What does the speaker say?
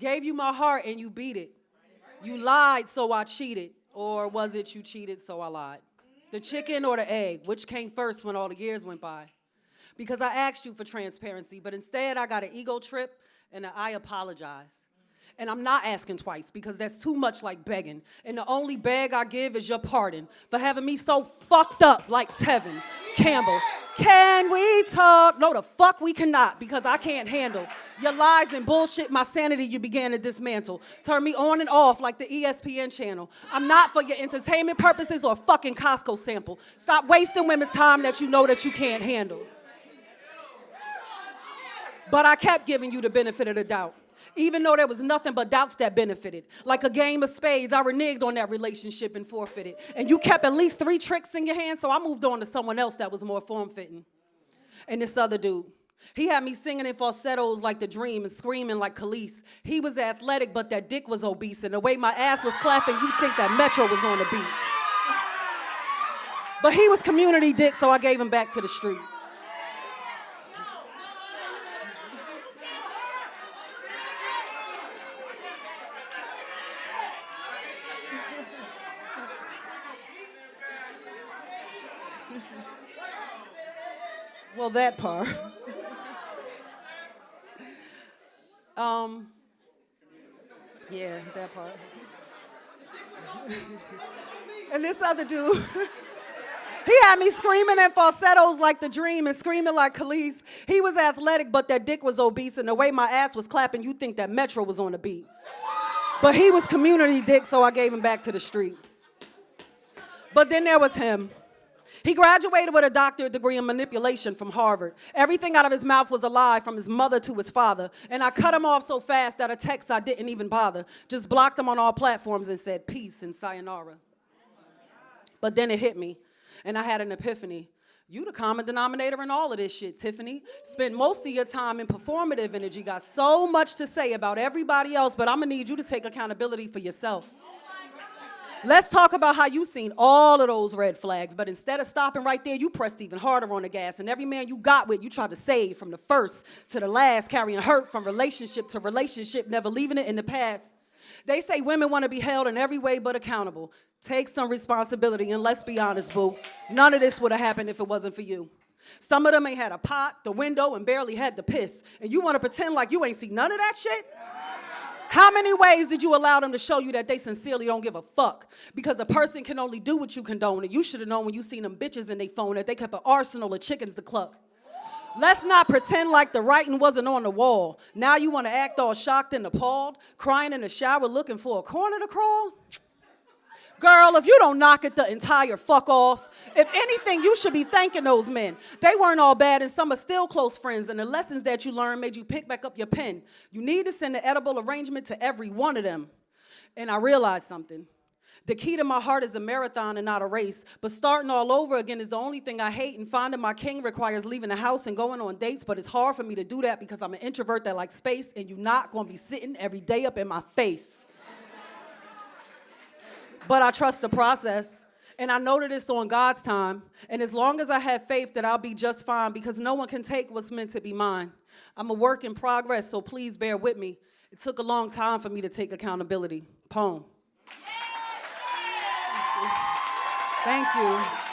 Gave you my heart and you beat it. You lied, so I cheated. Or was it you cheated, so I lied? The chicken or the egg? Which came first when all the years went by? Because I asked you for transparency, but instead I got an ego trip and I apologize. And I'm not asking twice because that's too much like begging. And the only beg I give is your pardon for having me so fucked up like Tevin Campbell. Can we talk? No, the fuck we cannot, because I can't handle your lies and bullshit. My sanity you began to dismantle. Turn me on and off like the ESPN channel. I'm not for your entertainment purposes or fucking Costco sample. Stop wasting women's time that you know that you can't handle. But I kept giving you the benefit of the doubt, even though there was nothing but doubts that benefited. Like a game of spades, I reneged on that relationship and forfeited. And you kept at least 3 tricks in your hand, so I moved on to someone else that was more form-fitting. And this other dude, he had me singing in falsettos like The Dream and screaming like Khalees. He was athletic, but that dick was obese. And the way my ass was clapping, you'd think that Metro was on the beat. But he was community dick, so I gave him back to the street. Well, that part. Yeah, that part. And this other dude, he had me screaming in falsettos like The Dream and screaming like Khalees. He was athletic, but that dick was obese, and the way my ass was clapping, you'd think that Metro was on the beat. But he was community dick, so I gave him back to the street. But then there was him. He graduated with a doctorate degree in manipulation from Harvard. Everything out of his mouth was a lie, from his mother to his father. And I cut him off so fast that a text I didn't even bother. Just blocked him on all platforms and said peace and sayonara. But then it hit me, and I had an epiphany. You the common denominator in all of this shit, Tiffany. Spent most of your time in performative energy, got so much to say about everybody else, but I'm gonna need you to take accountability for yourself. Let's talk about how you seen all of those red flags, but instead of stopping right there, you pressed even harder on the gas, and every man you got with, you tried to save from the first to the last, carrying hurt from relationship to relationship, never leaving it in the past. They say women want to be held in every way but accountable. Take some responsibility, and let's be honest, boo, none of this would have happened if it wasn't for you. Some of them ain't had a pot, the window, and barely had to piss, and you want to pretend like you ain't seen none of that shit? How many ways did you allow them to show you that they sincerely don't give a fuck? Because a person can only do what you condone, and you should have known when you seen them bitches in their phone that they kept an arsenal of chickens to cluck. Let's not pretend like the writing wasn't on the wall. Now you want to act all shocked and appalled, crying in the shower looking for a corner to crawl? Girl, if you don't knock it the entire fuck off, if anything, you should be thanking those men. They weren't all bad, and some are still close friends, and the lessons that you learned made you pick back up your pen. You need to send an edible arrangement to every one of them. And I realized something. The key to my heart is a marathon and not a race, but starting all over again is the only thing I hate, and finding my king requires leaving the house and going on dates, but it's hard for me to do that because I'm an introvert that likes space, and you're not going to be sitting every day up in my face. But I trust the process, and I know that it's on God's time, and as long as I have faith that I'll be just fine, because no one can take what's meant to be mine. I'm a work in progress, so please bear with me. It took a long time for me to take accountability. Poem. Thank you.